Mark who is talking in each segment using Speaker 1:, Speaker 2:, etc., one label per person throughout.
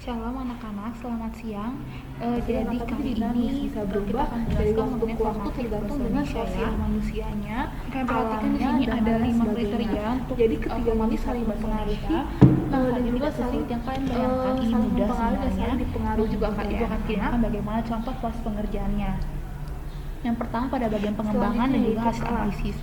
Speaker 1: Shalom anak-anak, selamat siang. Jadi
Speaker 2: tapi
Speaker 1: kali
Speaker 2: dinamis,
Speaker 1: ini
Speaker 2: bisa
Speaker 1: kita
Speaker 2: berubah
Speaker 1: akan
Speaker 2: dari
Speaker 1: menjelaskan
Speaker 2: waktu
Speaker 1: mengenai
Speaker 2: ke waktu
Speaker 1: formatif
Speaker 2: tergantung
Speaker 1: bahasa
Speaker 2: dengan
Speaker 1: Indonesia
Speaker 2: sosial
Speaker 1: ya.
Speaker 2: manusianya,
Speaker 1: Kalian perhatikan di
Speaker 2: alamnya,
Speaker 1: sini
Speaker 2: dan
Speaker 1: ada
Speaker 2: lain
Speaker 1: 5
Speaker 2: sebagainya.
Speaker 1: kriteria untuk
Speaker 2: Jadi ketiga ini
Speaker 1: formatif
Speaker 2: saling
Speaker 1: bahasa
Speaker 2: mempengaruhi
Speaker 1: Indonesia.
Speaker 2: dan
Speaker 1: Dan
Speaker 2: juga
Speaker 1: juga
Speaker 2: saling
Speaker 1: seperti yang kalian bayangkan ini
Speaker 2: saling
Speaker 1: mudah
Speaker 2: mempengaruhi dan
Speaker 1: sebenarnya.
Speaker 2: saling dipengaruhi
Speaker 1: Juga
Speaker 2: juga
Speaker 1: ibu akan kirimkan bagaimana contoh proses pengerjaannya. Yang pertama pada bagian pengembangan dan juga hasil analisis.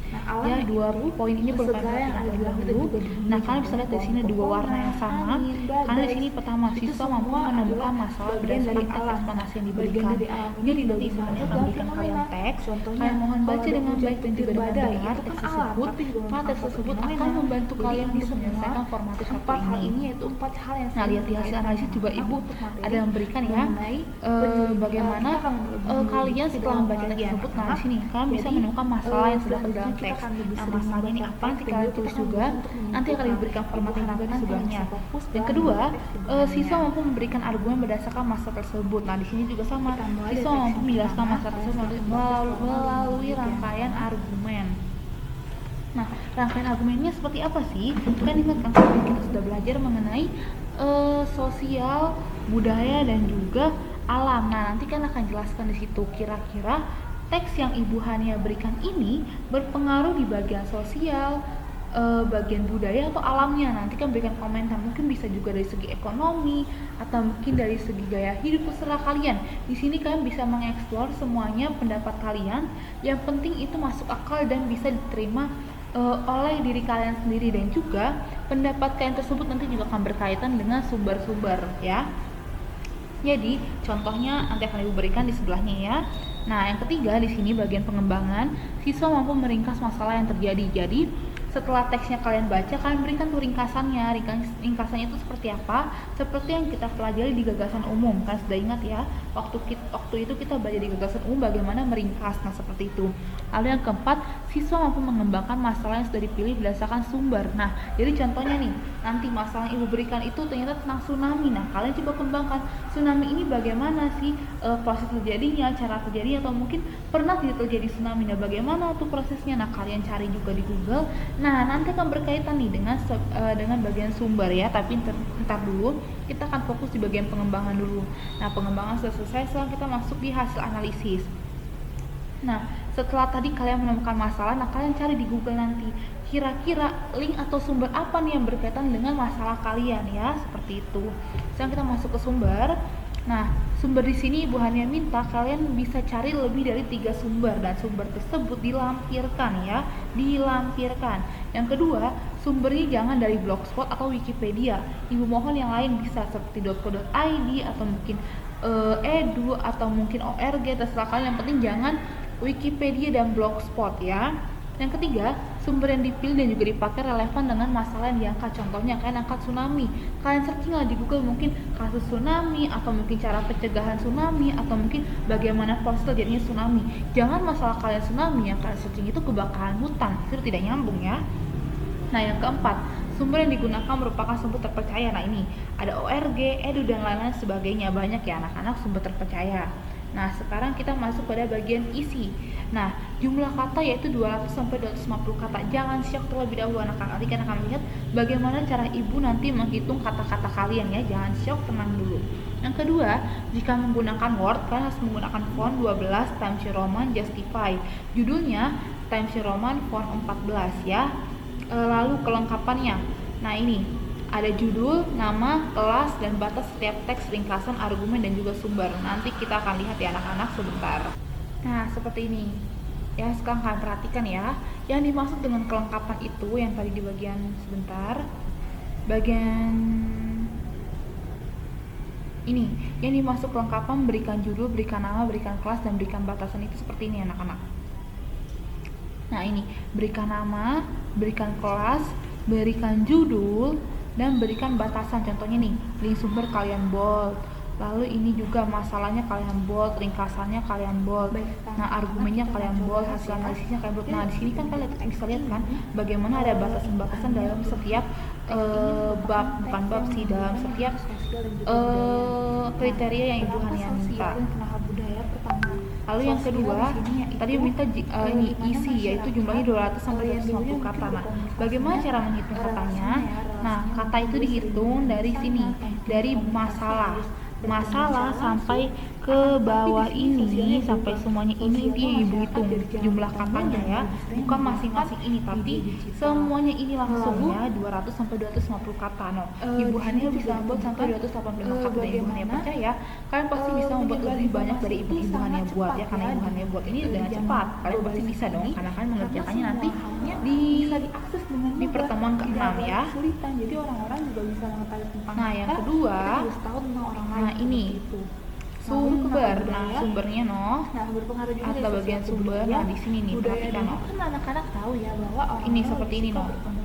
Speaker 1: Ya, dua poin ini perlu kalian perhatikan terlebih dahulu. Nah, kalian bisa lihat di sini dua warna yang sama. Karena di sini pertama siswa mampu menemukan masalah berdasarkan teks eksplanasi yang diberikan. Jadi nanti ibunya akan berikan kalian teks. Kalian mohon baca dengan baik dan juga dengan benar teks tersebut. Karena teks tersebut akan membantu kalian untuk menyelesaikan formatif satu ini.
Speaker 2: yaitu 4 hal yang
Speaker 1: Nah, lihat di hasil analisis juga ibu ada memberikan ya bagaimana kalian setelah membaca teks tersebut. Nah, di sini kalian bisa menemukan masalah yang terdapat dalam teks. Nah, masalahnya ini apa? Nanti kalian tulis juga. Nanti akan diberikan format yang juga di sebelahnya. Yang kedua, siswa mampu memberikan argumen berdasarkan masalah tersebut. Nah, di sini juga sama. Siswa mampu menjelaskan masalah tersebut melalui rangkaian argumen. Nah, rangkaian argumennya seperti apa sih? Kan ingat kan kita sudah belajar mengenai sosial, budaya dan juga alam. Nah, nanti kan akan jelaskan di situ kira-kira teks yang Ibu Hania berikan ini berpengaruh di bagian sosial, bagian budaya atau alamnya. Nanti kan berikan komentar, mungkin bisa juga dari segi ekonomi atau mungkin dari segi gaya hidup, terserah kalian. Di sini kalian bisa mengeksplor semuanya pendapat kalian. Yang penting itu masuk akal dan bisa diterima oleh diri kalian sendiri, dan juga pendapat kalian tersebut nanti juga akan berkaitan dengan sumber-sumber ya. Jadi contohnya nanti akan Ibu berikan di sebelahnya ya. Nah, yang ketiga di sini bagian pengembangan, siswa mampu meringkas masalah yang terjadi. Jadi setelah teksnya kalian baca, kalian berikan tuh ringkasannya. Ringkasannya itu seperti apa? Seperti yang kita pelajari di gagasan umum. Kan sudah ingat ya, waktu itu kita belajar di gagasan umum bagaimana meringkas. Nah, seperti itu. Lalu yang keempat, siswa mampu mengembangkan masalah yang sudah dipilih berdasarkan sumber. Nah, jadi contohnya nih, nanti masalah yang Ibu berikan itu ternyata tentang tsunami. Nah, kalian coba kembangkan tsunami ini bagaimana sih proses terjadinya, cara terjadinya, atau mungkin pernah tidak terjadi tsunami. Nah, bagaimana tuh prosesnya? Nah, kalian cari juga di Google. Nah, nanti akan berkaitan nih dengan bagian sumber ya, tapi ntar dulu kita akan fokus di bagian pengembangan dulu. Nah, pengembangan sudah selesai, sekarang kita masuk di hasil analisis. Nah, setelah tadi kalian menemukan masalah, nah kalian cari di Google nanti kira-kira link atau sumber apa nih yang berkaitan dengan masalah kalian ya, seperti itu. Sekarang kita masuk ke sumber. Nah, sumber di sini Ibu Hania minta kalian bisa cari lebih dari 3 sumber, dan sumber tersebut dilampirkan ya, dilampirkan. Yang kedua, sumbernya jangan dari Blogspot atau Wikipedia. Ibu mohon yang lain bisa seperti .co.id atau mungkin edu atau mungkin org, terserah kalian. Yang penting jangan Wikipedia dan Blogspot ya. Yang ketiga, sumber yang dipilih dan juga dipakai relevan dengan masalah yang diangkat. Contohnya kalian angkat tsunami, kalian searching lah di Google mungkin kasus tsunami, atau mungkin cara pencegahan tsunami, atau mungkin bagaimana proses terjadinya tsunami. Jangan masalah kalian tsunami yang kalian searching itu kebakaran hutan, itu tidak nyambung ya. Nah, yang keempat, sumber yang digunakan merupakan sumber terpercaya. Nah, ini ada org, edu dan lain-lain sebagainya. Banyak ya anak-anak sumber terpercaya. Nah, sekarang kita masuk pada bagian isi. Nah, jumlah kata yaitu 200 sampai 250 kata. Jangan syok terlebih dahulu anak-anak. Nanti kan akan melihat bagaimana cara Ibu nanti menghitung kata-kata kalian ya. Jangan syok, tenang dulu. Yang kedua, jika menggunakan Word, kalian harus menggunakan font 12 Times New Roman Justify. Judulnya Times New Roman font 14 ya. Lalu kelengkapannya. Nah, ini ada judul, nama, kelas, dan batas setiap teks, ringkasan, argumen, dan juga sumber. Nanti kita akan lihat ya anak-anak sebentar. Nah, seperti ini. Ya, sekarang kalian perhatikan ya. Yang dimaksud dengan kelengkapan itu yang tadi di bagian sebentar. Bagian ini, yang dimaksud kelengkapan berikan judul, berikan nama, berikan kelas, dan berikan batasan itu seperti ini anak-anak. Nah, ini berikan nama, berikan kelas, berikan judul, dan berikan batasan. Contohnya nih, link sumber kalian bold, lalu ini juga masalahnya kalian bold, ringkasannya kalian bold. Nah, argumennya kalian bold, hasil analisisnya kalian bold. Nah, di sini kan kalian bisa lihat kan bagaimana ada batasan-batasan dalam setiap dalam setiap kriteria yang Ibu Hania minta. Lalu yang kedua, tadi minta ini isi, yaitu jumlahnya 200 sampai 250 kata. Nah, bagaimana cara menghitung katanya? Nah, kata itu dihitung dari sini, dari masalah sampai ke bawah ini, sampai semuanya ini dia ibu hitung jumlah katanya ya, bukan masing-masing ini tapi semuanya ini langsung ya 200 sampai 250 kata. No, ibu Hania bisa membuat sampai 285 kata dan ibu Hania percaya kalian pasti bisa membuat lebih banyak dari ibu Hania buat ya, karena ibu Hania buat ini dengan cepat. Kalian pasti bisa dong, karena kalian mengerjakannya nanti di pertemuan ke-6 ya.
Speaker 2: Jadi orang-orang juga bisa mengetahui tentang
Speaker 1: Nah, yang kedua, nah ini sumber. Nah, sumbernya
Speaker 2: berpengaruh juga
Speaker 1: atau bagian sumber. Nah, di sini nih perhatikan
Speaker 2: kan anak-anak tahu ya bahwa
Speaker 1: ini seperti ini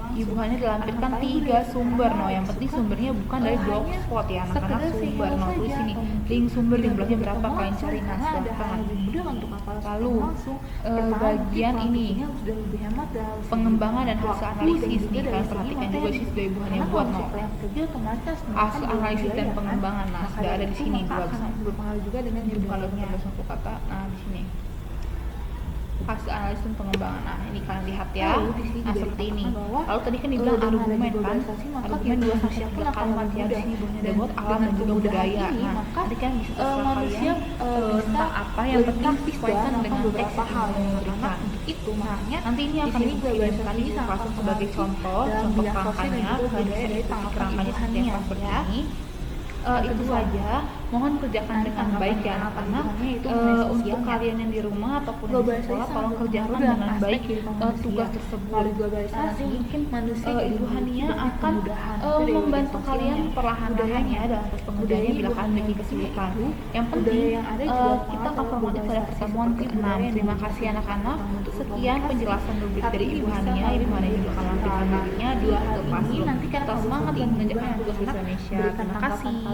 Speaker 1: ibu hanya dilampirkan 3 sumber. Yang penting sumbernya bukan dari blogspot ya anak-anak, sumber. Tulis sini link sumber jumlahnya berapa, kalian cari. Nah, silahkan. Lalu bagian ini pengembangan dan hasil analisis nih, kalian perhatikan juga sih sudah ibu hanya buat hasil analisis dan pengembangan. Nah, sudah ada di sini dua
Speaker 2: berpengaruh juga dengan
Speaker 1: jumlahnya satu kata. Nah, di sini hasil analisis dan pengembangan. Nah, ini kalian lihat ya. Nah, seperti ini. Lalu tadi kan dibilang argumen kan, argumen 2 sampai 3 kalimat ya. Di sini ada buat alam dan juga budaya. Nah, tadi kan bisa terserah kalian tentang apa, yang penting sesuaikan dengan beberapa hal yang diberikan.
Speaker 2: Itu makanya
Speaker 1: nanti ini akan dikirimkan di langsung sebagai contoh kerangkanya, kalian bisa kerangkanya seperti apa seperti ini. Itu saja, mohon kerjakan dengan baik ya anak-anak. Untuk kalian yang di rumah ataupun di sekolah, tolong kerjakan dengan baik tugas tersebut. Nanti mungkin ibu Hania akan membantu kalian perlahan-lahan ya dalam pengerjaannya bila kalian memiliki kesibukan. Yang penting kita akan formatif pada pertemuan ke-6. Terima kasih anak-anak. Sekian penjelasan rubrik dari ibu Hania. Ibu Hania juga akan lampirkan rubriknya di kelas. Nanti kita semangat mengerjakan tugas bahasa Indonesia. Terima kasih.